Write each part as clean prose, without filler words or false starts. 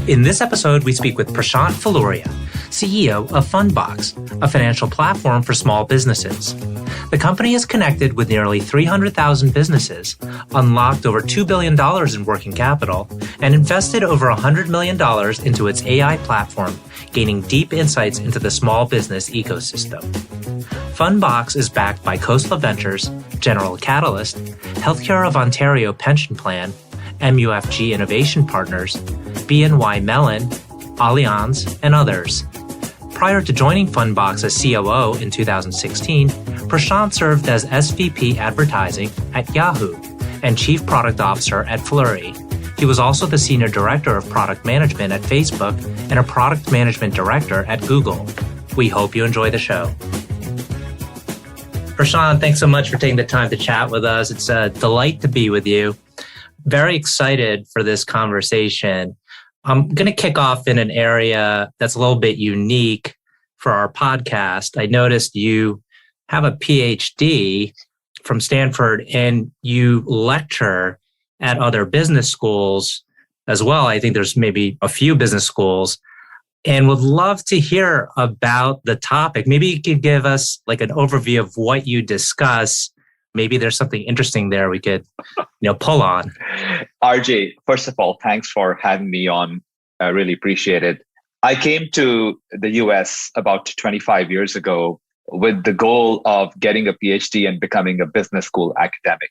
In this episode, we speak with Prashant Fuloria, CEO of Fundbox, a financial platform for small businesses. The company has connected with nearly 300,000 businesses, unlocked over $2 billion in working capital, and invested over $100 million into its AI platform, gaining deep insights into the small business ecosystem. Fundbox is backed by Khosla Ventures, General Catalyst, Healthcare of Ontario Pension Plan, MUFG Innovation Partners, BNY Mellon, Allianz, and others. Prior to joining Fundbox as COO in 2016, Prashant served as SVP Advertising at Yahoo and Chief Product Officer at Flurry. He was also the Senior Director of Product Management at Facebook and a Product Management Director at Google. We hope you enjoy the show. Prashant, thanks so much for taking the time to chat with us. It's a delight to be with you. Very excited for this conversation. I'm going to kick off in an area that's a little bit unique for our podcast. I noticed you have a PhD from Stanford and you lecture at other business schools as well. I think there's maybe a few business schools, and would love to hear about the topic. Maybe you could give us like an overview of what you discuss. Maybe there's something interesting there we could, pull on. RJ, first of all, thanks for having me on. I really appreciate it. I came to the US about 25 years ago with the goal of getting a PhD and becoming a business school academic.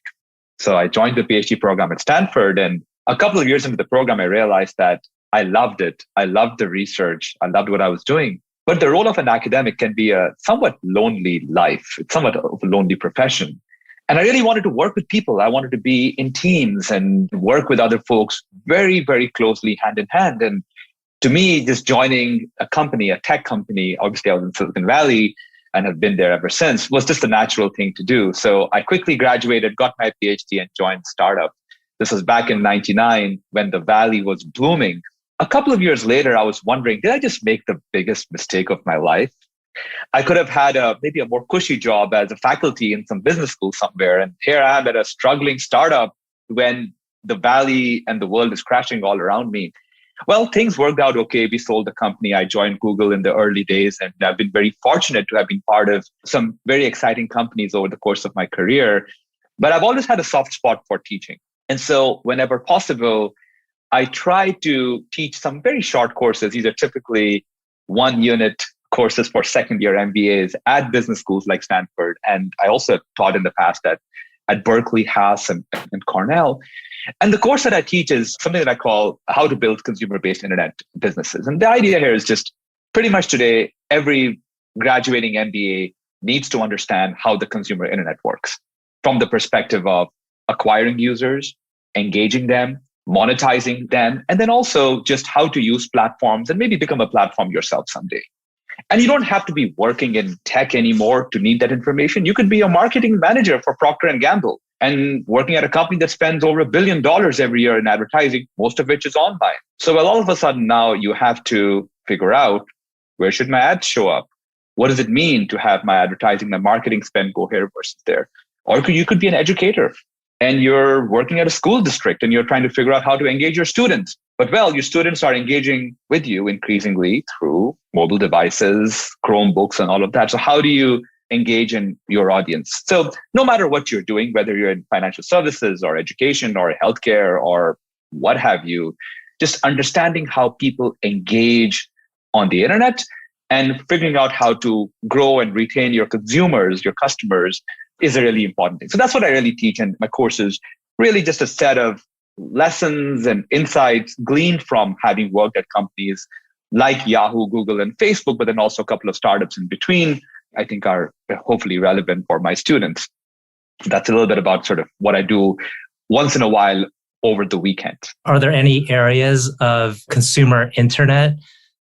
So I joined the PhD program at Stanford, and a couple of years into the program, I realized that I loved it. I loved the research. I loved what I was doing. But the role of an academic can be a somewhat lonely life. It's somewhat of a lonely profession. And I really wanted to work with people. I wanted to be in teams and work with other folks very, very closely hand in hand. And to me, just joining a company, a tech company, obviously I was in Silicon Valley and have been there ever since, was just a natural thing to do. So I quickly graduated, got my PhD and joined a startup. This was back in 99 when the Valley was blooming. A couple of years later, I was wondering, did I just make the biggest mistake of my life? I could have had maybe a more cushy job as a faculty in some business school somewhere. And here I am at a struggling startup when the Valley and the world is crashing all around me. Well, things worked out okay. We sold the company. I joined Google in the early days, and I've been very fortunate to have been part of some very exciting companies over the course of my career. But I've always had a soft spot for teaching. And so whenever possible, I try to teach some very short courses. These are typically 1-unit courses for second-year MBAs at business schools like Stanford. And I also taught in the past at Berkeley, Haas, and Cornell. And the course that I teach is something that I call How to Build Consumer-Based Internet Businesses. And the idea here is just pretty much today, every graduating MBA needs to understand how the consumer internet works from the perspective of acquiring users, engaging them, monetizing them, and then also just how to use platforms and maybe become a platform yourself someday. And you don't have to be working in tech anymore to need that information. You could be a marketing manager for Procter & Gamble and working at a company that spends over $1 billion every year in advertising, most of which is online. So all of a sudden now you have to figure out, where should my ads show up? What does it mean to have my advertising, my marketing spend go here versus there? Or you could be an educator and you're working at a school district and you're trying to figure out how to engage your students. But your students are engaging with you increasingly through mobile devices, Chromebooks, and all of that. So how do you engage in your audience? So no matter what you're doing, whether you're in financial services or education or healthcare or what have you, just understanding how people engage on the internet and figuring out how to grow and retain your consumers, your customers, is a really important thing. So that's what I really teach. And my course is really just a set of lessons and insights gleaned from having worked at companies like Yahoo, Google, and Facebook, but then also a couple of startups in between, I think are hopefully relevant for my students. That's a little bit about sort of what I do once in a while over the weekend. Are there any areas of consumer internet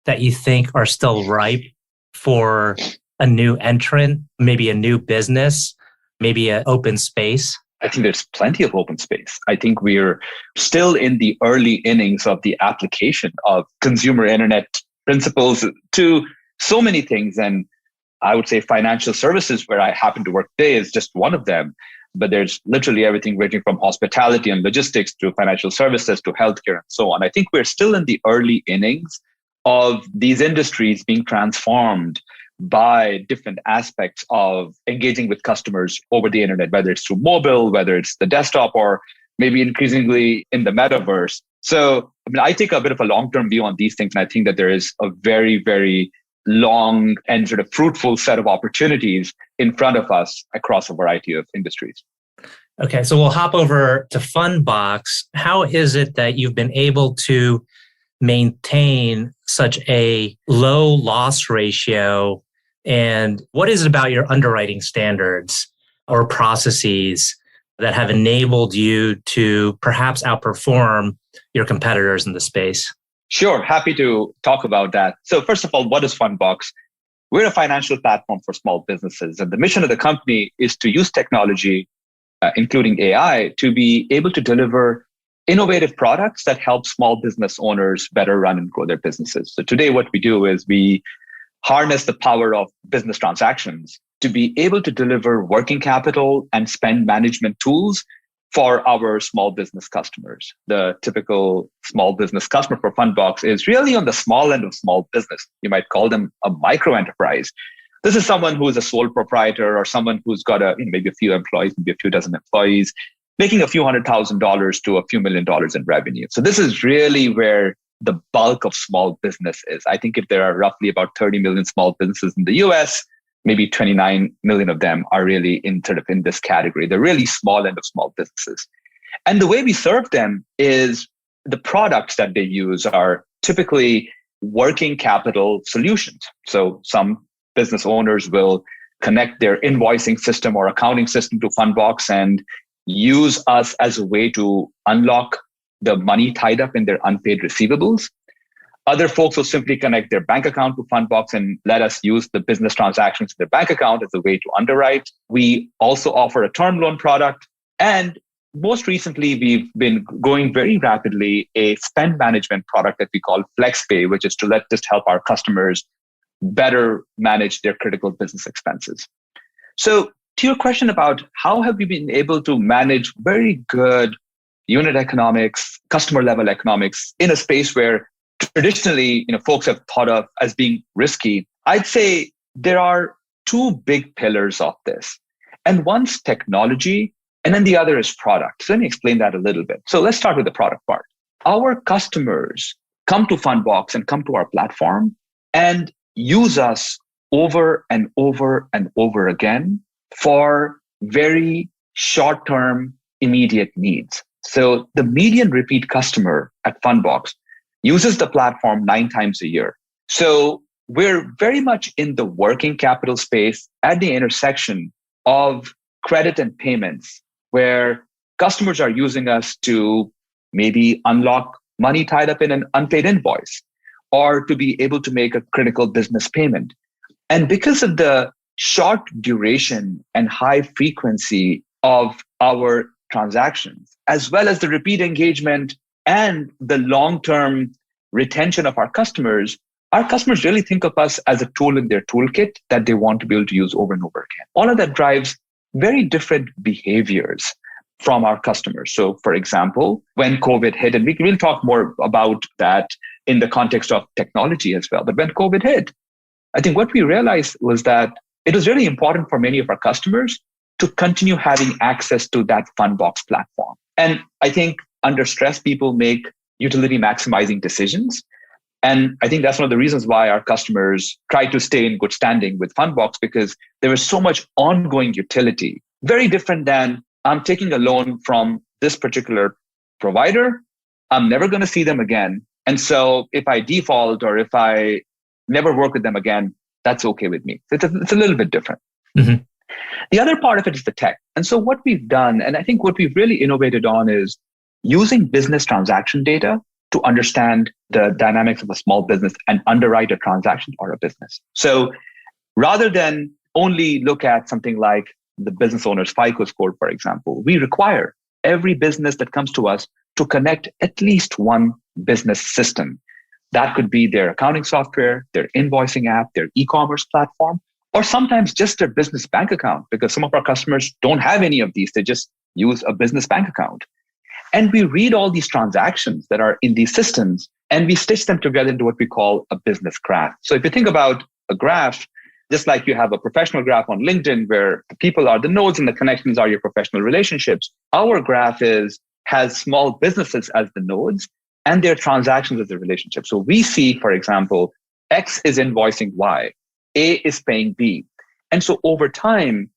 that you think are still ripe for a new entrant, maybe a new business, maybe an open space? I think there's plenty of open space. I think we're still in the early innings of the application of consumer internet principles to so many things. And I would say financial services, where I happen to work today, is just one of them. but there's literally everything ranging from hospitality and logistics to financial services to healthcare and so on. I think we're still in the early innings of these industries being transformed by different aspects of engaging with customers over the internet, whether it's through mobile, whether it's the desktop, or maybe increasingly in the metaverse. So, I take a bit of a long-term view on these things, and I think that there is a very, very long and sort of fruitful set of opportunities in front of us across a variety of industries. Okay, so we'll hop over to Fundbox. How is it that you've been able to maintain such a low loss ratio? And what is it about your underwriting standards or processes that have enabled you to perhaps outperform your competitors in the space? Sure, happy to talk about that. So first of all, what is Fundbox? We're a financial platform for small businesses. And the mission of the company is to use technology, including AI, to be able to deliver innovative products that help small business owners better run and grow their businesses. So today, what we do is we harness the power of business transactions to be able to deliver working capital and spend management tools for our small business customers. The typical small business customer for Fundbox is really on the small end of small business. You might call them a micro enterprise. This is someone who is a sole proprietor or someone who's got maybe a few employees, maybe a few dozen employees, making a few $100,000 to a few $1 million in revenue. So this is really where the bulk of small business is. I think if there are roughly about 30 million small businesses in the US, maybe 29 million of them are really in this category. They're really small end of small businesses. And the way we serve them is the products that they use are typically working capital solutions. So some business owners will connect their invoicing system or accounting system to Fundbox and use us as a way to unlock the money tied up in their unpaid receivables. Other folks will simply connect their bank account to Fundbox and let us use the business transactions in their bank account as a way to underwrite. We also offer a term loan product. And most recently, we've been growing very rapidly a spend management product that we call FlexPay, which is to just help our customers better manage their critical business expenses. So to your question about how have we been able to manage very good unit economics, customer level economics in a space where traditionally, folks have thought of as being risky, I'd say there are two big pillars of this. And one's technology, and then the other is product. So let me explain that a little bit. So let's start with the product part. Our customers come to Fundbox and come to our platform and use us over and over and over again for very short-term, immediate needs. So the median repeat customer at Fundbox uses the platform 9 times a year. So we're very much in the working capital space at the intersection of credit and payments, where customers are using us to maybe unlock money tied up in an unpaid invoice or to be able to make a critical business payment. And because of the short duration and high frequency of our transactions, as well as the repeat engagement and the long-term retention of our customers really think of us as a tool in their toolkit that they want to be able to use over and over again. All of that drives very different behaviors from our customers. So for example, when COVID hit, and we'll talk more about that in the context of technology as well, but when COVID hit, I think what we realized was that it was really important for many of our customers to continue having access to that Fundbox platform. And I think under stress, people make utility maximizing decisions. And I think that's one of the reasons why our customers try to stay in good standing with Fundbox, because there is so much ongoing utility, very different than I'm taking a loan from this particular provider. I'm never going to see them again. And so if I default or if I never work with them again, that's okay with me. It's a little bit different. Mm-hmm. The other part of it is the tech. And so what we've done, and I think what we've really innovated on, is using business transaction data to understand the dynamics of a small business and underwrite a transaction or a business. So rather than only look at something like the business owner's FICO score, for example, we require every business that comes to us to connect at least one business system. That could be their accounting software, their invoicing app, their e-commerce platform, or sometimes just their business bank account, because some of our customers don't have any of these. They just use a business bank account. And we read all these transactions that are in these systems and we stitch them together into what we call a business graph. So if you think about a graph, just like you have a professional graph on LinkedIn where the people are the nodes and the connections are your professional relationships, our graph has small businesses as the nodes and their transactions as the relationship. So we see, for example, X is invoicing Y, A is paying B. And so over time,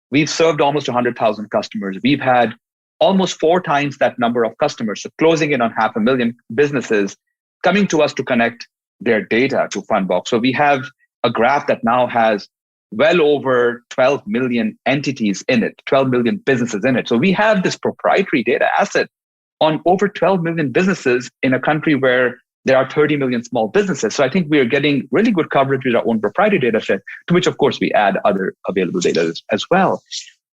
we've served almost 100,000 customers. We've had almost 4 times that number of customers, so closing in on 500,000 businesses coming to us to connect their data to Fundbox. So we have a graph that now has well over 12 million entities in it, 12 million businesses in it. So we have this proprietary data asset on over 12 million businesses in a country where there are 30 million small businesses. So I think we are getting really good coverage with our own proprietary data set, to which, of course, we add other available data as well.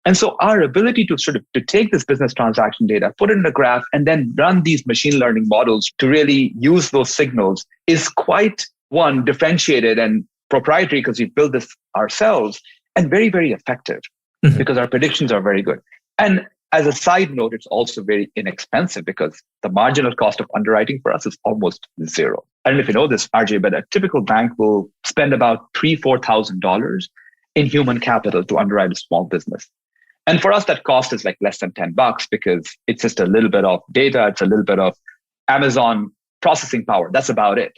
And so our ability to to take this business transaction data, put it in a graph, and then run these machine learning models to really use those signals is quite, one, differentiated and proprietary because we built this ourselves, and very, very effective because our predictions are very good. And as a side note, it's also very inexpensive because the marginal cost of underwriting for us is almost zero. I don't know if you know this, RJ, but a typical bank will spend about $3,000-$4,000 in human capital to underwrite a small business. And for us, that cost is like less than $10 because it's just a little bit of data. It's a little bit of Amazon processing power. That's about it.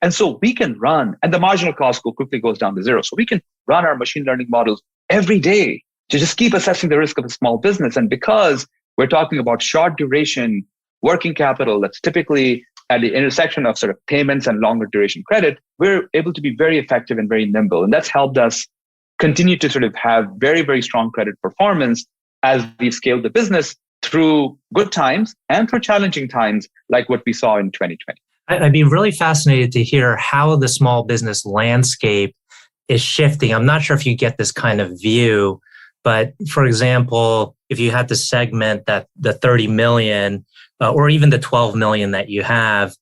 And so we can run, and the marginal cost quickly goes down to zero. So we can run our machine learning models every day to just keep assessing the risk of a small business. And because we're talking about short duration working capital that's typically at the intersection of sort of payments and longer duration credit, we're able to be very effective and very nimble. And that's helped us continue to sort of have very, very strong credit performance as we scale the business through good times and through challenging times like what we saw in 2020. I'd be really fascinated to hear how the small business landscape is shifting. I'm not sure if you get this kind of view, but for example, if you had to segment that the 30 million or even the 12 million that you have,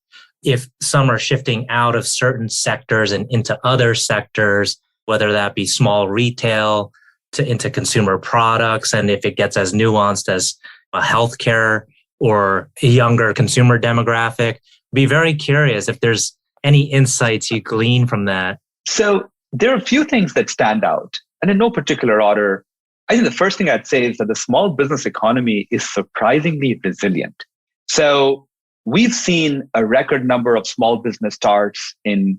if some are shifting out of certain sectors and into other sectors, whether that be small retail into consumer products, and if it gets as nuanced as a healthcare or a younger consumer demographic, be very curious if there's any insights you glean from that. So there are a few things that stand out, and in no particular order. I think the first thing I'd say is that the small business economy is surprisingly resilient. So we've seen a record number of small business starts in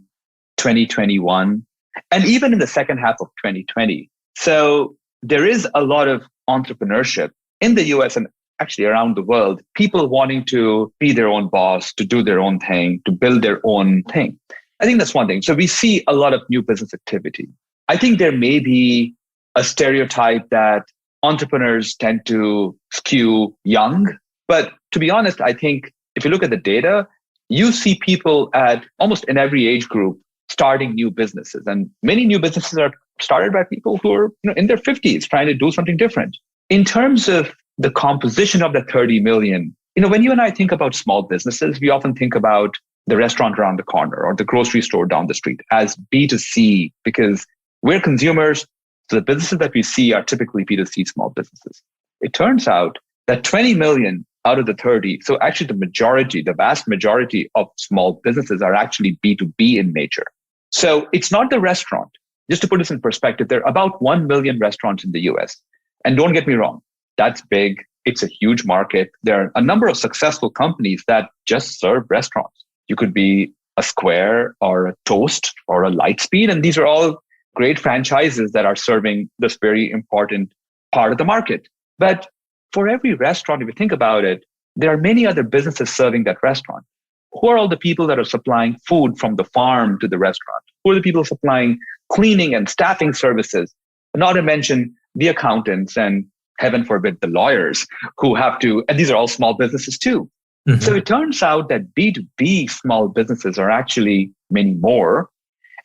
2021 and even in the second half of 2020. So there is a lot of entrepreneurship in the US and actually around the world, people wanting to be their own boss, to do their own thing, to build their own thing. I think that's one thing. So we see a lot of new business activity. I think there may be a stereotype that entrepreneurs tend to skew young. But to be honest, I think if you look at the data, you see people at almost in every age group starting new businesses. And many new businesses are started by people who are in their 50s trying to do something different. In terms of the composition of the 30 million, when you and I think about small businesses, we often think about the restaurant around the corner or the grocery store down the street as B2C because we're consumers. So the businesses that we see are typically B2C small businesses. It turns out that 20 million out of the 30, so actually the vast majority of small businesses are actually B2B in nature. So it's not the restaurant. Just to put this in perspective, there are about 1 million restaurants in the US. And don't get me wrong, that's big. It's a huge market. There are a number of successful companies that just serve restaurants. You could be a Square or a Toast or a Lightspeed, and these are all great franchises that are serving this very important part of the market. But for every restaurant, if you think about it, there are many other businesses serving that restaurant. Who are all the people that are supplying food from the farm to the restaurant? Who are the people supplying cleaning and staffing services? Not to mention the accountants and heaven forbid the lawyers who have to, and these are all small businesses too. Mm-hmm. So it turns out that B2B small businesses are actually many more.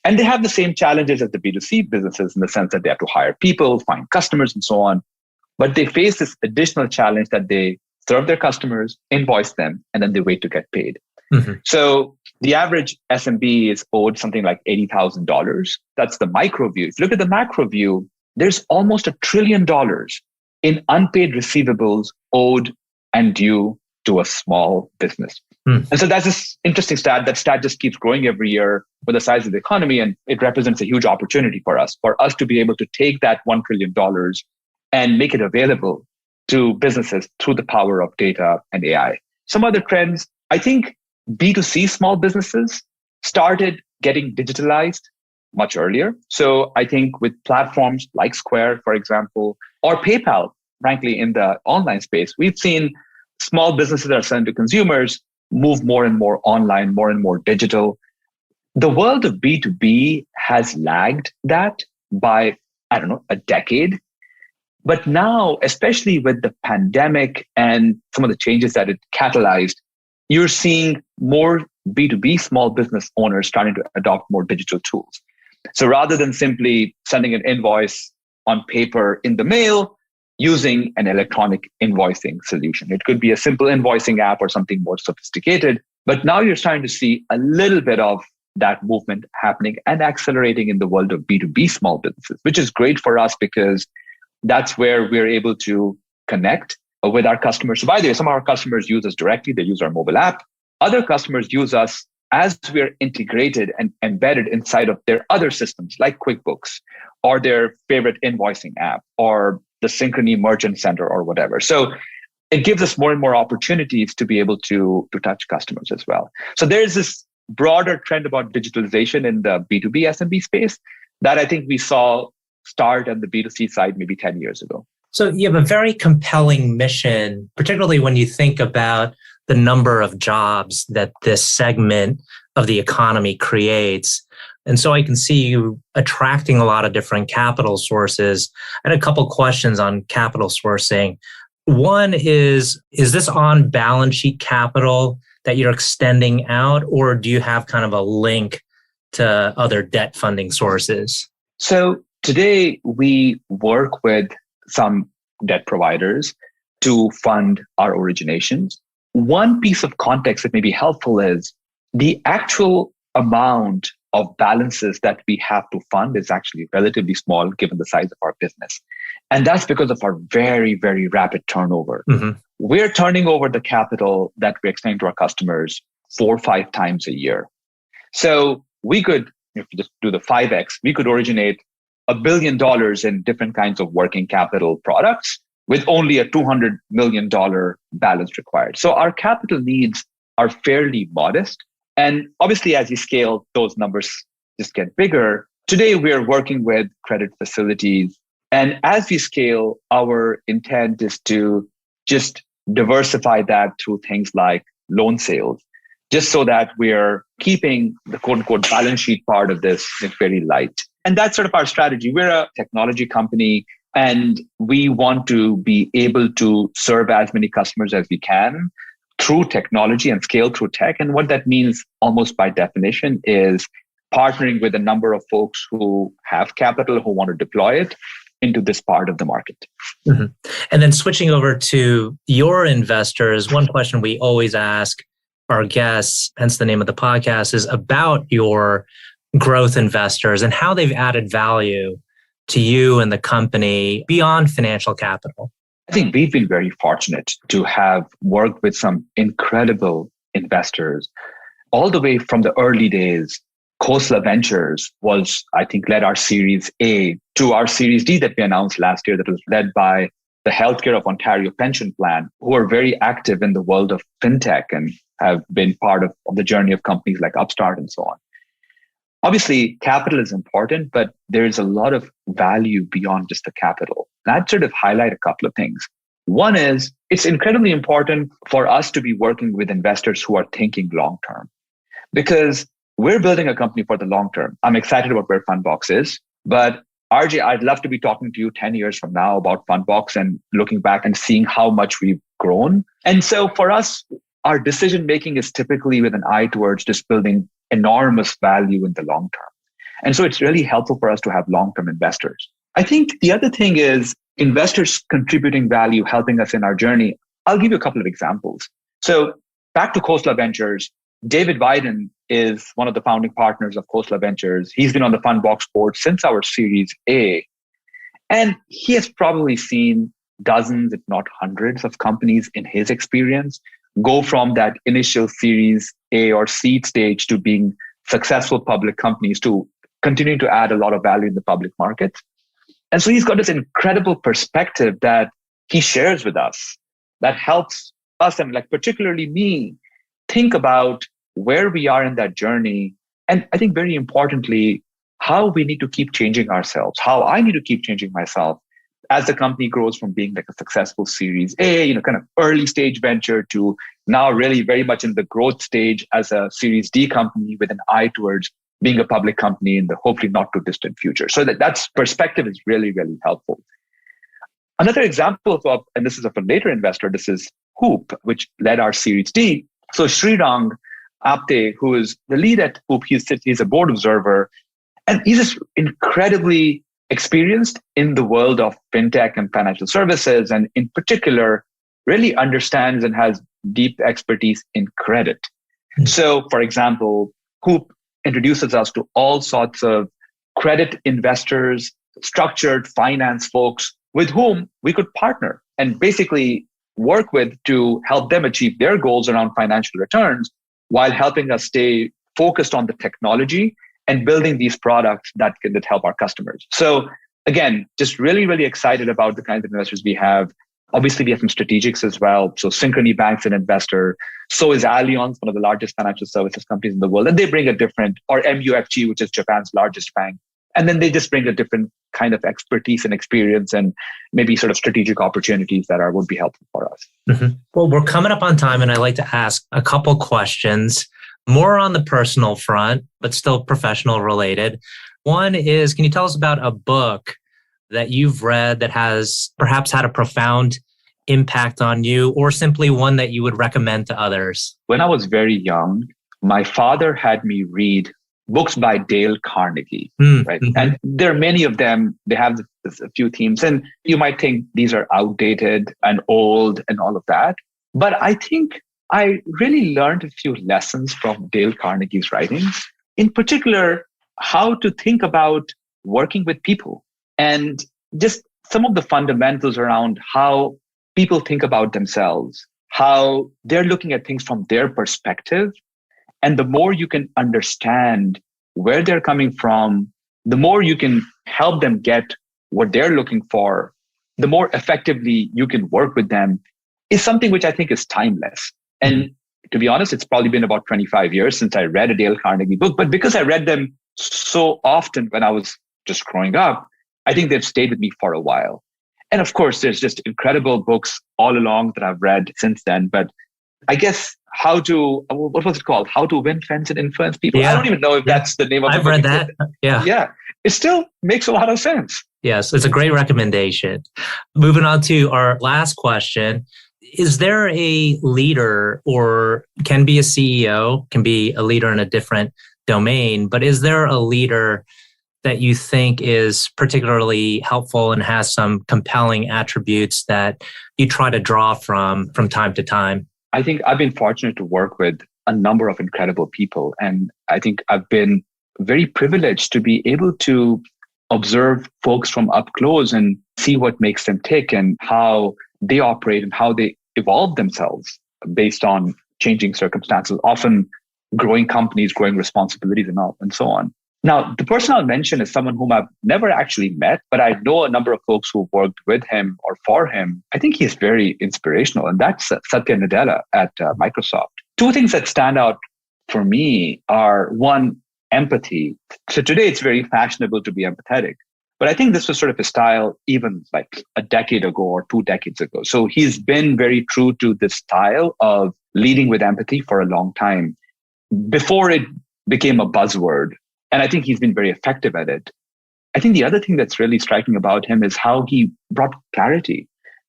And they have the same challenges as the B2C businesses in the sense that they have to hire people, find customers, and so on. But they face this additional challenge that they serve their customers, invoice them, and then they wait to get paid. Mm-hmm. So The average SMB is owed something like $80,000. That's the micro view. If you look at the macro view, there's almost $1 trillion in unpaid receivables owed and due to a small business. And so that's this interesting stat. That stat just keeps growing every year with the size of the economy, and it represents a huge opportunity for us to be able to take that $1 trillion and make it available to businesses through the power of data and AI. Some other trends, I think B2C small businesses started getting digitalized much earlier. So I think with platforms like Square, for example, or PayPal, frankly, in the online space, we've seen small businesses that are selling to consumers move more and more online, more and more digital. The world of B2B has lagged that by, a decade. But now, especially with the pandemic and some of the changes that it catalyzed, you're seeing more B2B small business owners starting to adopt more digital tools. So rather than simply sending an invoice on paper in the mail, using an electronic invoicing solution. It could be a simple invoicing app or something more sophisticated. But now you're starting to see a little bit of that movement happening and accelerating in the world of B2B small businesses, which is great for us because that's where we're able to connect with our customers. So by the way, some of our customers use us directly. They use our mobile app. Other customers use us as we're integrated and embedded inside of their other systems like QuickBooks or their favorite invoicing app or the Synchrony Merchant Center or whatever. So it gives us more and more opportunities to be able to touch customers as well. So there's this broader trend about digitalization in the B2B SMB space that I think we saw start on the B2C side maybe 10 years ago. So you have a very compelling mission, particularly when you think about the number of jobs that this segment of the economy creates. And so I can see you attracting a lot of different capital sources. I had a couple questions on capital sourcing. One is this on balance sheet capital that you're extending out, or do you have kind of a link to other debt funding sources? So today we work with some debt providers to fund our originations. One piece of context that may be helpful is the actual amount of balances that we have to fund is actually relatively small given the size of our business. And that's because of our very, very rapid turnover. Mm-hmm. We're turning over the capital that we extend to our customers 4 or 5 times a year. So we could, if you just do the 5x, we could originate $1 billion in different kinds of working capital products with only a $200 million balance required. So our capital needs are fairly modest. And obviously, as you scale, those numbers just get bigger. Today, we're working with credit facilities. And as we scale, our intent is to just diversify that through things like loan sales, just so that we're keeping the quote unquote balance sheet part of this very light. And that's sort of our strategy. We're a technology company and we want to be able to serve as many customers as we can through technology and scale through tech. And what that means almost by definition is partnering with a number of folks who have capital, who want to deploy it into this part of the market. Mm-hmm. And then switching over to your investors, one question we always ask our guests, hence the name of the podcast, is about your growth investors and how they've added value to you and the company beyond financial capital. I think we've been very fortunate to have worked with some incredible investors all the way from the early days. Khosla Ventures was, I think, led our Series A to our Series D that we announced last year that was led by the Healthcare of Ontario Pension Plan, who are very active in the world of fintech and have been part of the journey of companies like Upstart and so on. Obviously, capital is important, but there's a lot of value beyond just the capital. And I'd sort of highlight a couple of things. One is it's incredibly important for us to be working with investors who are thinking long-term because we're building a company for the long term. I'm excited about where Fundbox is, but RJ, I'd love to be talking to you 10 years from now about Fundbox and looking back and seeing how much we've grown. And so for us, our decision-making is typically with an eye towards just building enormous value in the long term. And so it's really helpful for us to have long-term investors. I think the other thing is investors contributing value, helping us in our journey. I'll give you a couple of examples. So back to Khosla Ventures, David Biden is one of the founding partners of Khosla Ventures. He's been on the Fundbox board since our Series A. And he has probably seen dozens, if not hundreds of companies in his experience go from that initial Series A or seed stage to being successful public companies to continuing to add a lot of value in the public market. And so he's got this incredible perspective that he shares with us that helps us, and like particularly me, think about where we are in that journey. And I think very importantly, how we need to keep changing ourselves, how I need to keep changing myself as the company grows from being like a successful Series A, kind of early stage venture to now really very much in the growth stage as a Series D company with an eye towards being a public company in the hopefully not too distant future. So that's perspective is really, really helpful. Another example of, and this is of a later investor, this is Hoop, which led our Series D. So Srirang Apte, who is the lead at Hoop, he's a board observer, and he's just incredibly experienced in the world of fintech and financial services, and in particular, really understands and has deep expertise in credit. Mm-hmm. So, for example, Hoop introduces us to all sorts of credit investors, structured finance folks with whom we could partner and basically work with to help them achieve their goals around financial returns while helping us stay focused on the technology and building these products that help our customers. So again, just really, really excited about the kinds of investors we have. Obviously, we have some strategics as well. So Synchrony Bank's an investor. So is Allianz, one of the largest financial services companies in the world. And they bring a different, or MUFG, which is Japan's largest bank. And then they just bring a different kind of expertise and experience and maybe sort of strategic opportunities that would be helpful for us. Mm-hmm. Well, we're coming up on time, and I like to ask a couple questions, more on the personal front, but still professional related. One is, can you tell us about a book that you've read that has perhaps had a profound impact on you, or simply one that you would recommend to others? When I was very young, my father had me read books by Dale Carnegie, right? Mm-hmm. And there are many of them. They have a few themes, and you might think these are outdated and old and all of that. But I think I really learned a few lessons from Dale Carnegie's writings, in particular, how to think about working with people and just some of the fundamentals around how people think about themselves, how they're looking at things from their perspective. And the more you can understand where they're coming from, the more you can help them get what they're looking for, the more effectively you can work with them, is something which I think is timeless. And to be honest, it's probably been about 25 years since I read a Dale Carnegie book. But because I read them so often when I was just growing up, I think they've stayed with me for a while. And of course, there's just incredible books all along that I've read since then. But I guess what was it called? How to Win Friends and Influence People. Yeah. I don't even know if that's the name of it. I've read that. Yeah. Yeah. It still makes a lot of sense. Yes, it's a great recommendation. Moving on to our last question. Is there a leader, or can be a CEO, can be a leader in a different domain, but is there a leader that you think is particularly helpful and has some compelling attributes that you try to draw from time to time? I think I've been fortunate to work with a number of incredible people. And I think I've been very privileged to be able to observe folks from up close and see what makes them tick and how they operate and how they evolve themselves based on changing circumstances, often growing companies, growing responsibilities and so on. Now, the person I'll mention is someone whom I've never actually met, but I know a number of folks who worked with him or for him. I think he's very inspirational, and that's Satya Nadella at Microsoft. Two things that stand out for me are, one, empathy. So today it's very fashionable to be empathetic, but I think this was sort of his style even like a decade ago or 2 decades ago. So he's been very true to this style of leading with empathy for a long time before it became a buzzword. And I think he's been very effective at it. I think the other thing that's really striking about him is how he brought clarity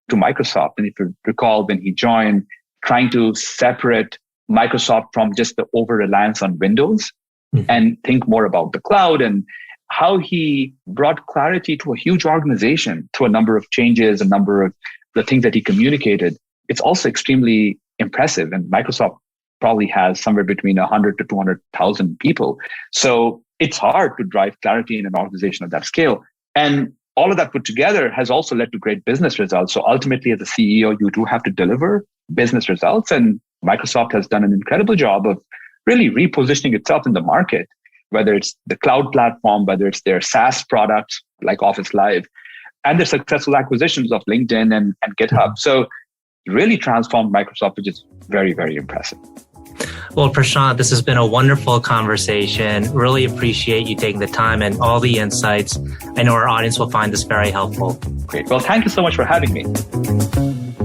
to Microsoft. And if you recall, when he joined, trying to separate Microsoft from just the over-reliance on Windows and think more about the cloud, and how he brought clarity to a huge organization through a number of changes, a number of the things that he communicated. It's also extremely impressive. And Microsoft probably has somewhere between 100 to 200,000 people. So it's hard to drive clarity in an organization of that scale. And all of that put together has also led to great business results. So ultimately, as a CEO, you do have to deliver business results. And Microsoft has done an incredible job of really repositioning itself in the market, whether it's the cloud platform, whether it's their SaaS products like Office Live, and the successful acquisitions of LinkedIn and GitHub. So really transformed Microsoft, which is very, very impressive. Well, Prashant, this has been a wonderful conversation. Really appreciate you taking the time and all the insights. I know our audience will find this very helpful. Great. Well, thank you so much for having me.